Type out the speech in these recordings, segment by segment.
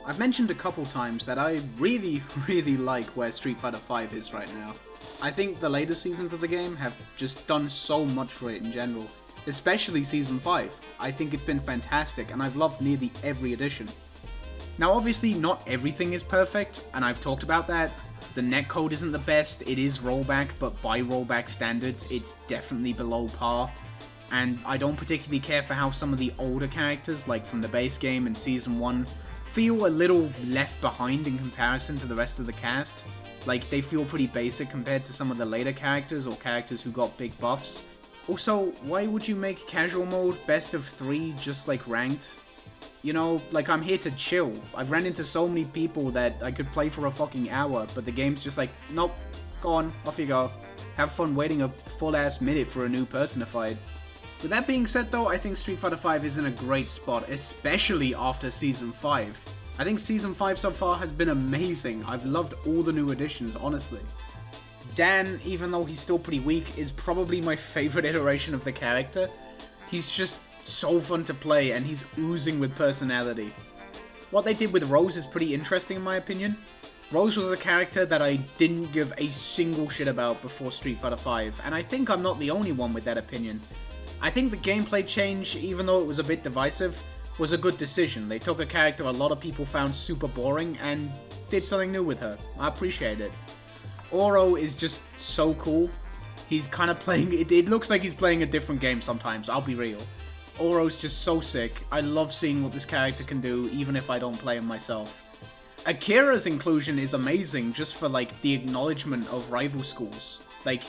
I've mentioned a couple times that I really, really like where Street Fighter V is right now. I think the later seasons of the game have just done so much for it in general, especially Season 5. I think it's been fantastic, and I've loved nearly every edition. Now obviously not everything is perfect, and I've talked about that. The netcode isn't the best, it is rollback, but by rollback standards, it's definitely below par. And I don't particularly care for how some of the older characters, like from the base game and Season 1, feel a little left behind in comparison to the rest of the cast. Like, they feel pretty basic compared to some of the later characters or characters who got big buffs. Also, why would you make casual mode best of 3 just like ranked? You know, like, I'm here to chill. I've ran into so many people that I could play for a fucking hour, but the game's just like, nope, go on, off you go. Have fun waiting a full-ass minute for a new person to fight. With that being said though, I think Street Fighter V is in a great spot, especially after Season 5. I think Season 5 so far has been amazing. I've loved all the new additions, honestly. Dan, even though he's still pretty weak, is probably my favorite iteration of the character. He's just so fun to play, and he's oozing with personality. What they did with Rose is pretty interesting in my opinion. Rose was a character that I didn't give a single shit about before Street Fighter V, and I think I'm not the only one with that opinion. I think the gameplay change, even though it was a bit divisive, was a good decision. They took a character a lot of people found super boring and did something new with her. I appreciate it. Oro is just so cool. He's kind of playing, it looks like he's playing a different game sometimes, I'll be real. Oro's just so sick. I love seeing what this character can do, even if I don't play him myself. Akira's inclusion is amazing just for, like, the acknowledgement of rival schools. Like,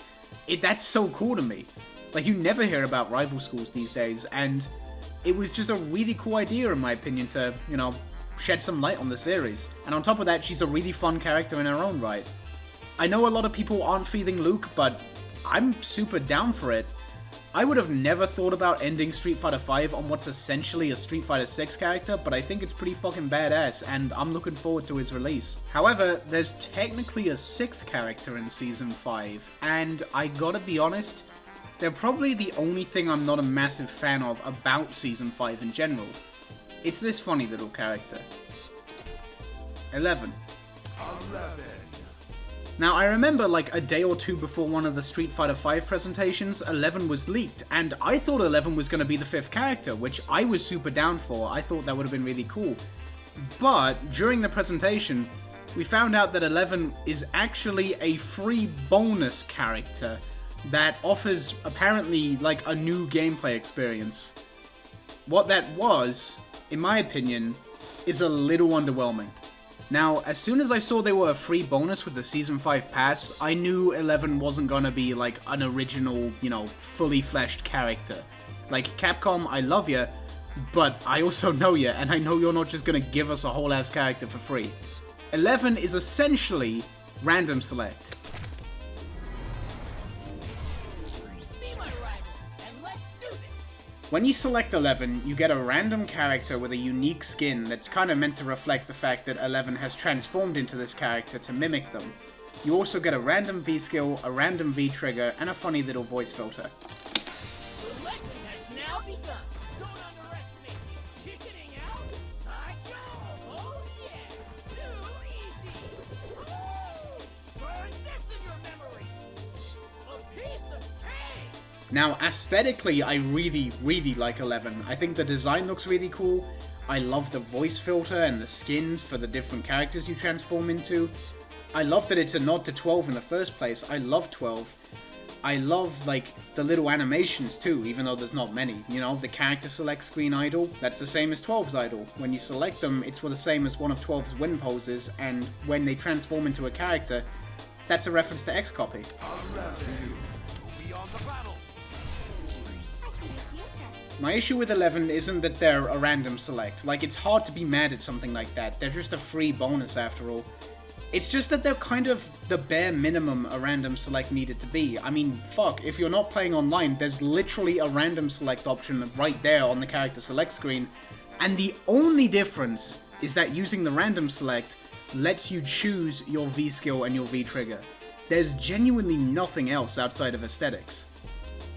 that's so cool to me. Like, you never hear about rival schools these days, and it was just a really cool idea, in my opinion, to, you know, shed some light on the series. And on top of that, she's a really fun character in her own right. I know a lot of people aren't feeling Luke, but I'm super down for it. I would have never thought about ending Street Fighter V on what's essentially a Street Fighter 6 character, but I think it's pretty fucking badass, and I'm looking forward to his release. However, there's technically a 6th character in Season 5, and I gotta be honest, they're probably the only thing I'm not a massive fan of about Season 5 in general. It's this funny little character. 11. Now, I remember like a day or two before one of the Street Fighter V presentations, 11 was leaked, and I thought 11 was going to be the 5th character, which I was super down for. I thought that would have been really cool. But, during the presentation, we found out that 11 is actually a free bonus character that offers, apparently, like a new gameplay experience. What that was, in my opinion, is a little underwhelming. Now, as soon as I saw they were a free bonus with the Season 5 pass, I knew 11 wasn't gonna be like an original, you know, fully fleshed character. Like, Capcom, I love ya, but I also know ya, and I know you're not just gonna give us a whole ass character for free. 11 is essentially random select. When you select 11, you get a random character with a unique skin that's kind of meant to reflect the fact that 11 has transformed into this character to mimic them. You also get a random V skill, a random V trigger, and a funny little voice filter. The legend has now begun. Don't underestimate me. Chickening out? Psycho! Oh yeah! Too easy! Woo! Burn this in your memory! A piece of cake! Now, aesthetically, I really, really like 11. I think the design looks really cool. I love the voice filter and the skins for the different characters you transform into. I love that it's a nod to 12 in the first place. I love 12. I love, like, the little animations too, even though there's not many. You know, the character select screen idle, that's the same as 12's idle. When you select them, it's the same as one of 12's win poses, and when they transform into a character, that's a reference to X-Copy. My issue with 11 isn't that they're a random select. Like, it's hard to be mad at something like that. They're just a free bonus after all. It's just that they're kind of the bare minimum a random select needed to be. I mean, fuck, if you're not playing online, there's literally a random select option right there on the character select screen. And the only difference is that using the random select lets you choose your V skill and your V trigger. There's genuinely nothing else outside of aesthetics.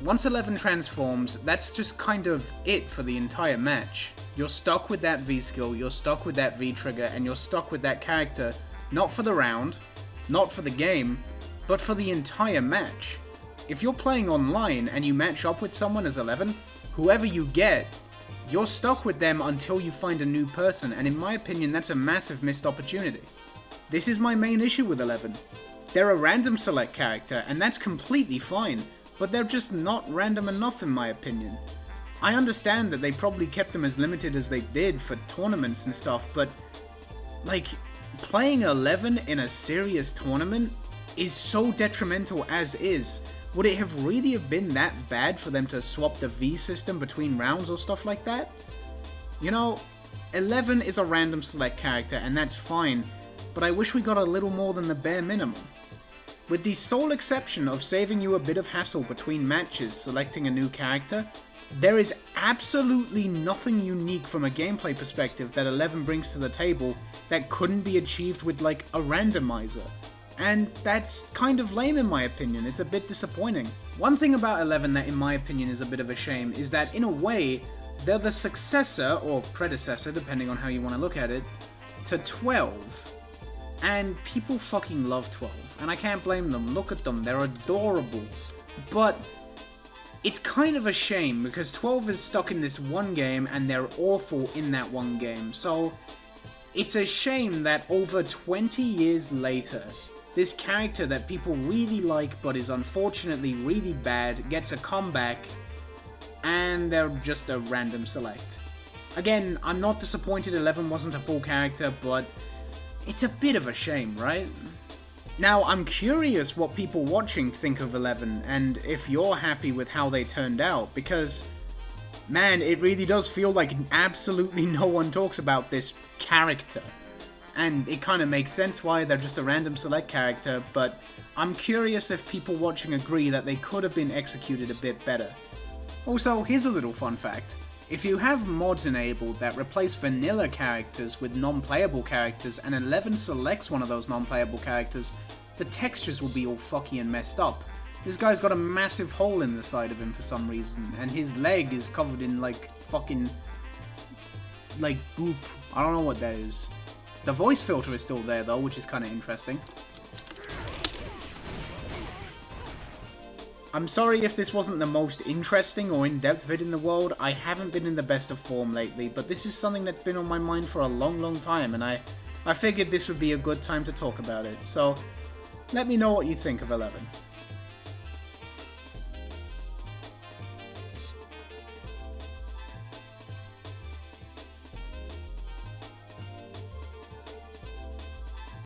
Once 11 transforms, that's just kind of it for the entire match. You're stuck with that V skill, you're stuck with that V trigger, and you're stuck with that character, not for the round, not for the game, but for the entire match. If you're playing online and you match up with someone as 11, whoever you get, you're stuck with them until you find a new person, and in my opinion, that's a massive missed opportunity. This is my main issue with 11. They're a random select character, and that's completely fine, but they're just not random enough in my opinion. I understand that they probably kept them as limited as they did for tournaments and stuff, but like, playing 11 in a serious tournament is so detrimental as is. Would it have really been that bad for them to swap the V system between rounds or stuff like that? You know, 11 is a random select character and that's fine, but I wish we got a little more than the bare minimum. With the sole exception of saving you a bit of hassle between matches selecting a new character, there is absolutely nothing unique from a gameplay perspective that 11 brings to the table that couldn't be achieved with like a randomizer. And that's kind of lame in my opinion, it's a bit disappointing. One thing about 11 that in my opinion is a bit of a shame is that in a way, they're the successor, or predecessor depending on how you want to look at it, to 12. And people fucking love 12, and I can't blame them, look at them, they're adorable. But it's kind of a shame because 12 is stuck in this one game and they're awful in that one game, so it's a shame that over 20 years later, this character that people really like but is unfortunately really bad gets a comeback and they're just a random select. Again, I'm not disappointed 11 wasn't a full character, but it's a bit of a shame, right? Now, I'm curious what people watching think of 11 and if you're happy with how they turned out, because man, it really does feel like absolutely no one talks about this character. And it kind of makes sense why they're just a random select character, but I'm curious if people watching agree that they could have been executed a bit better. Also, here's a little fun fact. If you have mods enabled that replace vanilla characters with non-playable characters and 11 selects one of those non-playable characters, the textures will be all fucky and messed up. This guy's got a massive hole in the side of him for some reason, and his leg is covered in like fucking like goop. I don't know what that is. The voice filter is still there though, which is kind of interesting. I'm sorry if this wasn't the most interesting or in-depth vid in the world. I haven't been in the best of form lately, but this is something that's been on my mind for a long time, and I figured this would be a good time to talk about it. So, let me know what you think of 11.